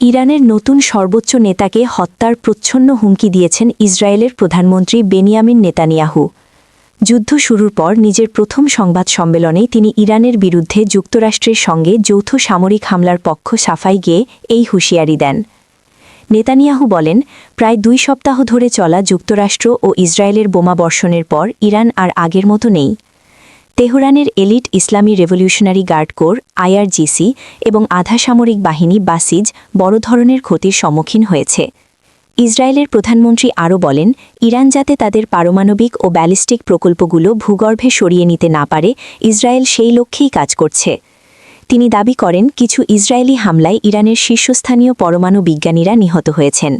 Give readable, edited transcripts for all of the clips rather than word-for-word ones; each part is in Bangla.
ইরানের নতুন সর্বোচ্চ নেতাকে হত্যার প্রচ্ছন্ন হুমকি দিয়েছেন ইসরায়েলের প্রধানমন্ত্রী বেনিয়ামিন নেতানিয়াহু। যুদ্ধ শুরুর পর নিজের প্রথম সংবাদ সম্মেলনেই তিনি ইরানের বিরুদ্ধে যুক্তরাষ্ট্রের সঙ্গে যৌথ সামরিক হামলার পক্ষ সাফাই গেয়ে এই হুঁশিয়ারি দেন। নেতানিয়াহু বলেন, প্রায় 2 সপ্তাহ ধরে চলা যুক্তরাষ্ট্র ও ইসরায়েলের বোমাবর্ষণের পর ইরান আর আগের মতো নেই। তেহরানের এলিট ইসলামী রেভলিউশনারি গার্ড কোর আইআরজিসি এবং আধা সামরিক বাহিনী বাসিজ বড় ধরনের ক্ষতির সম্মুখীন হয়েছে। ইসরায়েলের প্রধানমন্ত্রী আরও বলেন, ইরান যাতে তাদের পারমাণবিক ও ব্যালিস্টিক প্রকল্পগুলো ভূগর্ভে সরিয়ে নিতে না পারে, ইসরায়েল সেই লক্ষ্যেই কাজ করছে। তিনি দাবি করেন, কিছু ইসরায়েলি হামলায় ইরানের শীর্ষস্থানীয় পরমাণু বিজ্ঞানীরা নিহত হয়েছেন।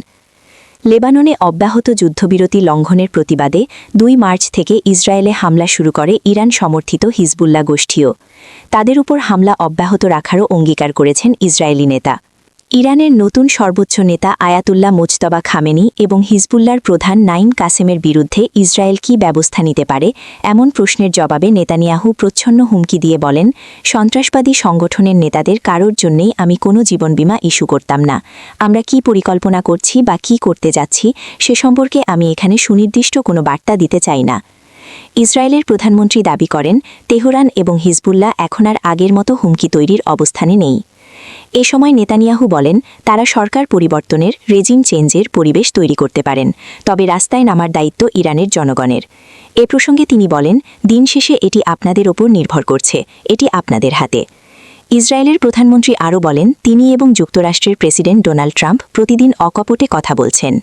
লেবাননে অব্যাহত যুদ্ধবিরতি লঙ্ঘনের প্রতিবাদে 2 মার্চ থেকে ইসরায়েলে হামলা শুরু করে ইরান সমর্থিত হিজবুল্লাহ গোষ্ঠীও। তাদের উপর হামলা অব্যাহত রাখারও অঙ্গীকার করেছেন ইসরায়েলি নেতা। ইরানের নতুন সর্বোচ্চ নেতা আয়াতুল্লাহ মুজতবা খামেনি এবং হিজবুল্লাহর প্রধান নাইম কাসেমের বিরুদ্ধে ইসরায়েল কী ব্যবস্থা নিতে পারে, এমন প্রশ্নের জবাবে নেতানিয়াহু প্রচ্ছন্ন হুমকি দিয়ে বলেন, সন্ত্রাসবাদী সংগঠনের নেতাদের কারোর জন্যেই আমি কোনো জীবন বীমা ইস্যু করতাম না। আমরা কি পরিকল্পনা করছি বা কি করতে যাচ্ছি সে সম্পর্কে আমি এখানে সুনির্দিষ্ট কোনো বার্তা দিতে চাই না। ইসরায়েলের প্রধানমন্ত্রী দাবি করেন, তেহরান এবং হিজবুল্লাহ এখন আর আগের মতো হুমকি তৈরির অবস্থানে নেই। এ সময় নেতানিয়াহু বলেন, তারা সরকার পরিবর্তনের রেজিম চেঞ্জের পরিবেশ তৈরি করতে পারেন, তবে রাস্তায় নামার দায়িত্ব ইরানের জনগণের। এ প্রসঙ্গে তিনি বলেন, দিন শেষে এটি আপনাদের ওপর নির্ভর করছে, এটি আপনাদের হাতে। ইসরায়েলের প্রধানমন্ত্রী আরও বলেন, তিনি এবং যুক্তরাষ্ট্রের প্রেসিডেন্ট ডোনাল্ড ট্রাম্প প্রতিদিন অকপটে কথা বলছেন।